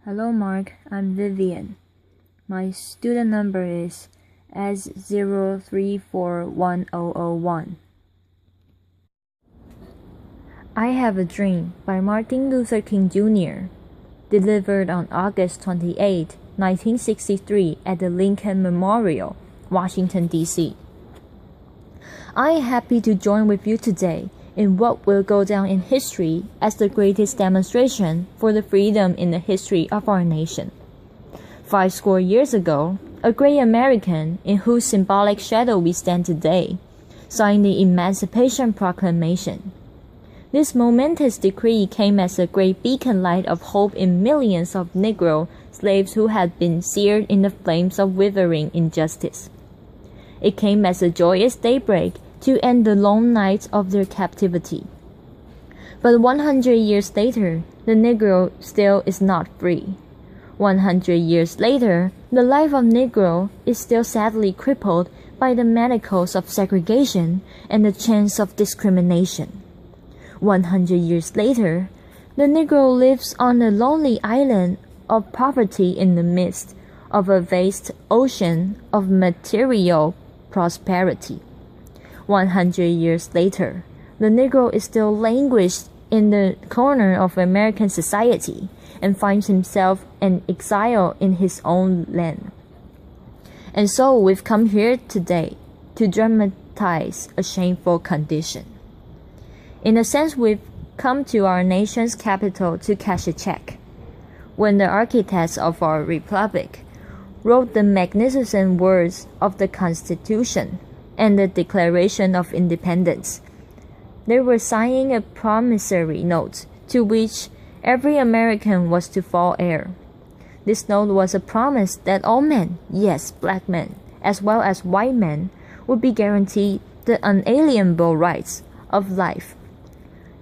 Hello Mark, I'm Vivian. My student number is S0341001. I Have a Dream by Martin Luther King Jr., delivered on August 28, 1963 at the Lincoln Memorial, Washington, D.C. I am happy to join with you today in what will go down in history as the greatest demonstration for the freedom in the history of our nation. 50 years ago, a great American, in whose symbolic shadow we stand today, signed the Emancipation Proclamation. This momentous decree came as a great beacon light of hope in millions of Negro slaves who had been seared in the flames of withering injustice. It came as a joyous daybreak to end the long nights of their captivity. But 100 years later, the Negro still is not free. 100 years later, the life of Negro is still sadly crippled by the manacles of segregation and the chains of discrimination. 100 years later, the Negro lives on a lonely island of poverty in the midst of a vast ocean of material prosperity. 100 years later, the Negro is still languished in the corner of American society and finds himself an exile in his own land. And so we've come here today to dramatize a shameful condition. In a sense, we've come to our nation's capital to cash a check. When the architects of our republic wrote the magnificent words of the Constitution and the Declaration of Independence, they were signing a promissory note to which every American was to fall heir. This note was a promise that all men, yes, black men, as well as white men, would be guaranteed the unalienable rights of life,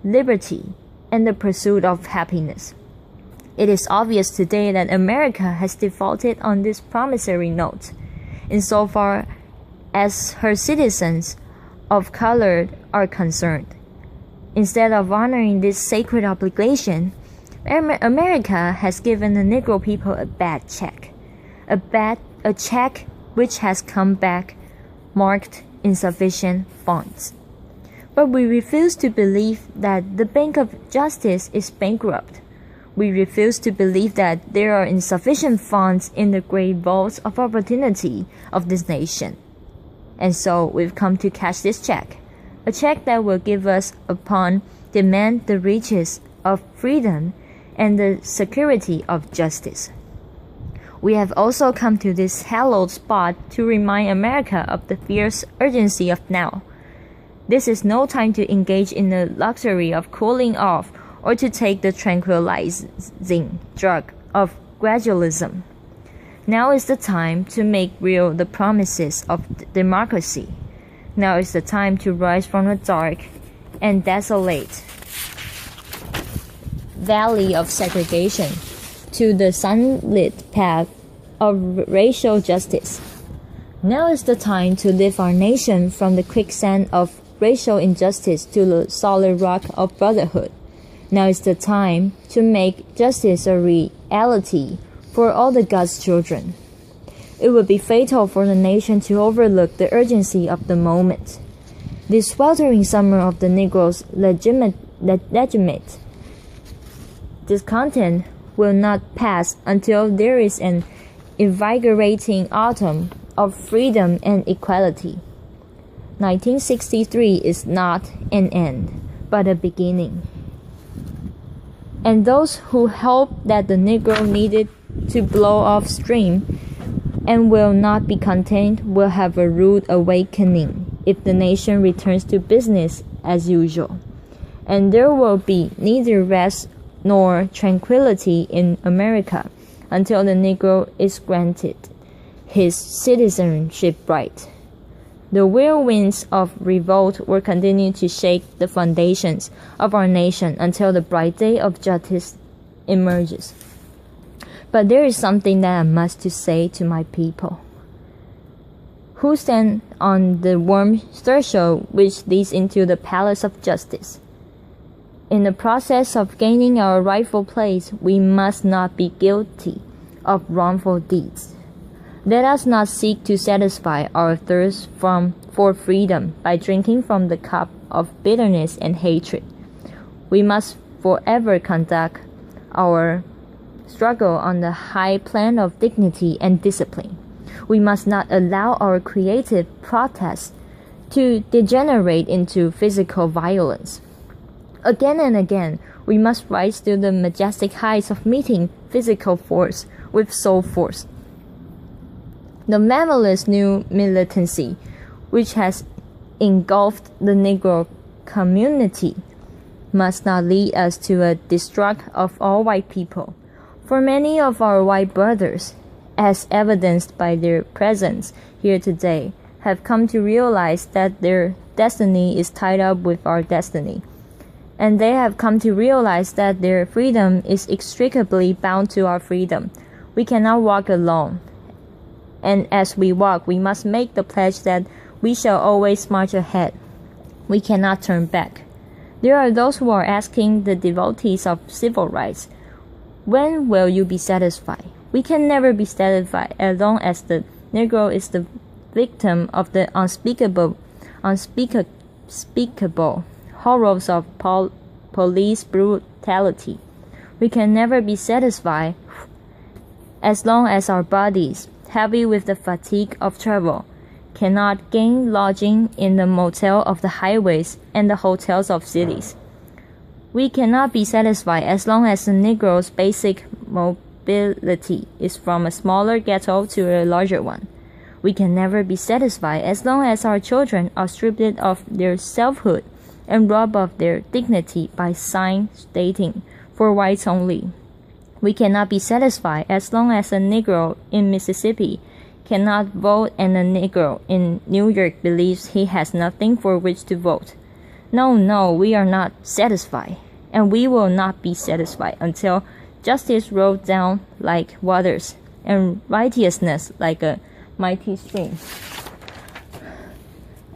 liberty, and the pursuit of happiness. It is obvious today that America has defaulted on this promissory note, insofar as her citizens of color are concerned. Instead of honoring this sacred obligation, America has given the Negro people a bad check, a check which has come back marked insufficient funds. But we refuse to believe that the Bank of Justice is bankrupt. We refuse to believe that there are insufficient funds in the great vaults of opportunity of this nation. And so we've come to cash this check, a check that will give us upon demand the riches of freedom and the security of justice. We have also come to this hallowed spot to remind America of the fierce urgency of now. This is no time to engage in the luxury of cooling off or to take the tranquilizing drug of gradualism. Now is the time to make real the promises of democracy. Now is the time to rise from the dark and desolate valley of segregation to the sunlit path of racial justice. Now is the time to lift our nation from the quicksand of racial injustice to the solid rock of brotherhood. Now is the time to make justice a reality for all the God's children. It would be fatal for the nation to overlook the urgency of the moment. This sweltering summer of the Negro's legitimate discontent will not pass until there is an invigorating autumn of freedom and equality. 1963 is not an end, but a beginning. And those who hope that the Negro needed to blow off steam and will not be content will have a rude awakening if the nation returns to business as usual. And there will be neither rest nor tranquility in America until the Negro is granted his citizenship right. The whirlwinds of revolt will continue to shake the foundations of our nation until the bright day of justice emerges. But there is something that I must to say to my people, who stand on the warm threshold which leads into the palace of justice. In the process of gaining our rightful place, we must not be guilty of wrongful deeds. Let us not seek to satisfy our thirst for freedom by drinking from the cup of bitterness and hatred. We must forever conduct our struggle on the high plane of dignity and discipline. We must not allow our creative protests to degenerate into physical violence. Again and again, we must rise to the majestic heights of meeting physical force with soul force. The marvelous new militancy, which has engulfed the Negro community, must not lead us to a distrust of all white people. For many of our white brothers, as evidenced by their presence here today, have come to realize that their destiny is tied up with our destiny. And they have come to realize that their freedom is inextricably bound to our freedom. We cannot walk alone. And as we walk, we must make the pledge that we shall always march ahead. We cannot turn back. There are those who are asking the devotees of civil rights, when will you be satisfied? We can never be satisfied as long as the Negro is the victim of the unspeakable horrors of police brutality. We can never be satisfied as long as our bodies, heavy with the fatigue of travel, cannot gain lodging in the motel of the highways and the hotels of cities. We cannot be satisfied as long as the Negro's basic mobility is from a smaller ghetto to a larger one. We can never be satisfied as long as our children are stripped of their selfhood and robbed of their dignity by sign stating, "For whites only." We cannot be satisfied as long as a Negro in Mississippi cannot vote and a Negro in New York believes he has nothing for which to vote. No, we are not satisfied, and we will not be satisfied until justice rolls down like waters and righteousness like a mighty stream.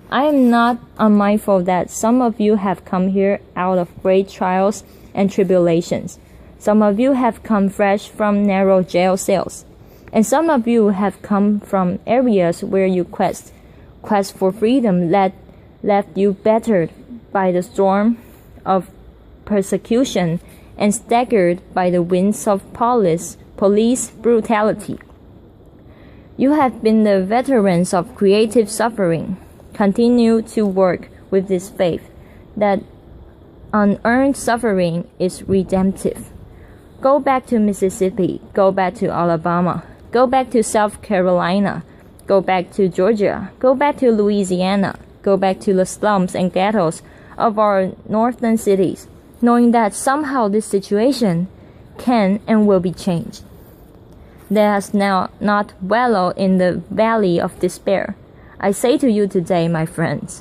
I am not unmindful that some of you have come here out of great trials and tribulations. Some of you have come fresh from narrow jail cells, and some of you have come from areas where your quest for freedom left you battered by the storm of persecution and staggered by the winds of police brutality. You have been the veterans of creative suffering. Continue to work with this faith that unearned suffering is redemptive. Go back to Mississippi, go back to Alabama, go back to South Carolina, go back to Georgia, go back to Louisiana, go back to the slums and ghettos of our northern cities, knowing that somehow this situation can and will be changed. Let us now not wallow in the valley of despair. I say to you today, my friends.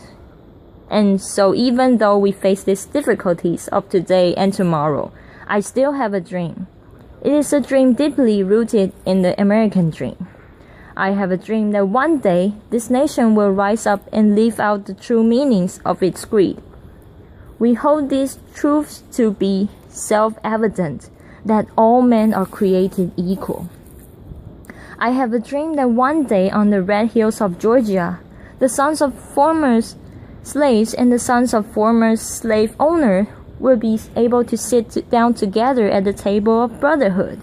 And so even though we face these difficulties of today and tomorrow, I still have a dream. It is a dream deeply rooted in the American dream. I have a dream that one day this nation will rise up and live out the true meanings of its creed. We hold these truths to be self-evident, that all men are created equal. I have a dream that one day on the red hills of Georgia, the sons of former slaves and the sons of former slave owners will be able to sit down together at the table of brotherhood.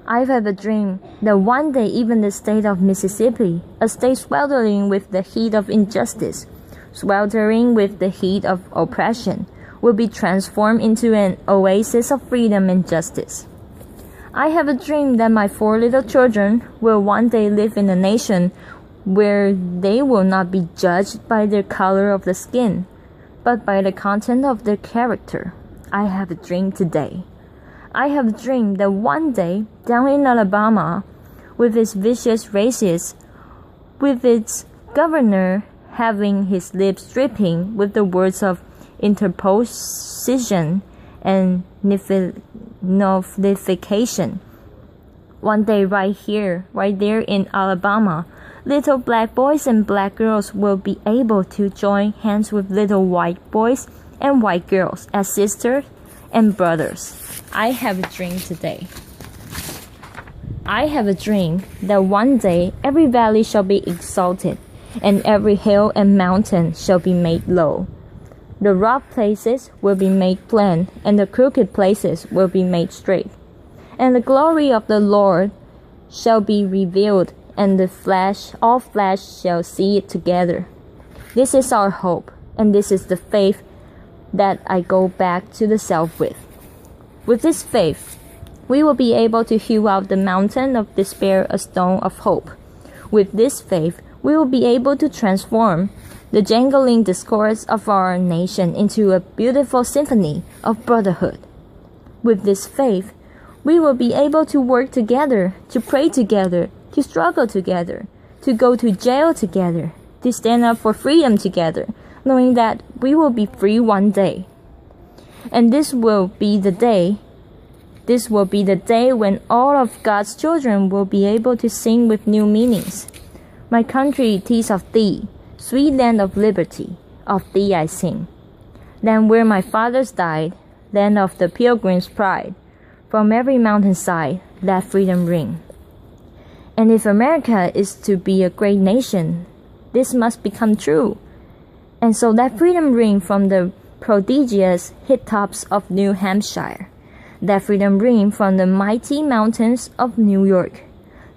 I have a dream that one day even the state of Mississippi, a state sweltering with the heat of injustice, sweltering with the heat of oppression, will be transformed into an oasis of freedom and justice. I have a dream that my 4 little children will one day live in a nation where they will not be judged by the color of the skin, but by the content of their character. I have a dream today. I have a dream that one day, down in Alabama, with its vicious races, with its governor having his lips dripping with the words of interposition and nullification. One day right here, right there in Alabama, little black boys and black girls will be able to join hands with little white boys and white girls as sisters and brothers. I have a dream today. I have a dream that one day every valley shall be exalted, and every hill and mountain shall be made low. The rough places will be made plain, and the crooked places will be made straight. And the glory of the Lord shall be revealed, and all flesh shall see it together. This is our hope, and this is the faith that I go back to the south with. With this faith, we will be able to hew out the mountain of despair a stone of hope. With this faith, we will be able to transform the jangling discords of our nation into a beautiful symphony of brotherhood. With this faith, we will be able to work together, to pray together, to struggle together, to go to jail together, to stand up for freedom together, knowing that we will be free one day. And this will be the day when all of God's children will be able to sing with new meanings. My country, 'tis of thee, sweet land of liberty, of thee I sing. Land where my fathers died, land of the pilgrim's pride, from every mountainside let freedom ring. And if America is to be a great nation, this must become true. And so let freedom ring from the prodigious hilltops of New Hampshire. Let freedom ring from the mighty mountains of New York.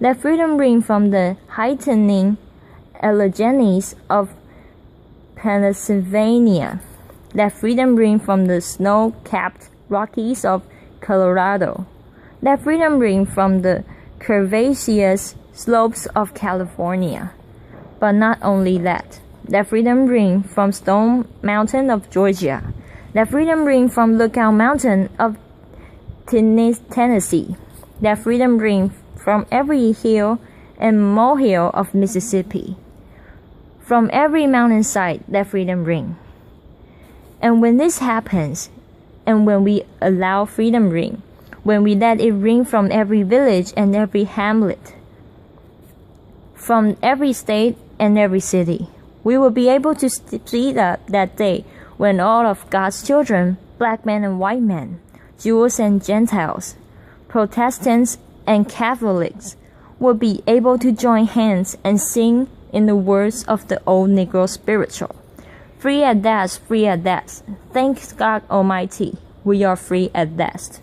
Let freedom ring from the heightening Alleghenies of Pennsylvania. Let freedom ring from the snow-capped Rockies of Colorado. Let freedom ring from the curvaceous slopes of California. But not only that, let freedom ring from Stone Mountain of Georgia. Let freedom ring from Lookout Mountain of Tennessee. Let freedom ring from every hill and molehill of Mississippi. From every mountainside, let freedom ring. And when this happens, and when we allow freedom ring, when we let it ring from every village and every hamlet, from every state and every city, we will be able to see that day when all of God's children, black men and white men, Jews and Gentiles, Protestants and Catholics, will be able to join hands and sing in the words of the old Negro spiritual. Free at last, free at last. Thanks God Almighty, we are free at last.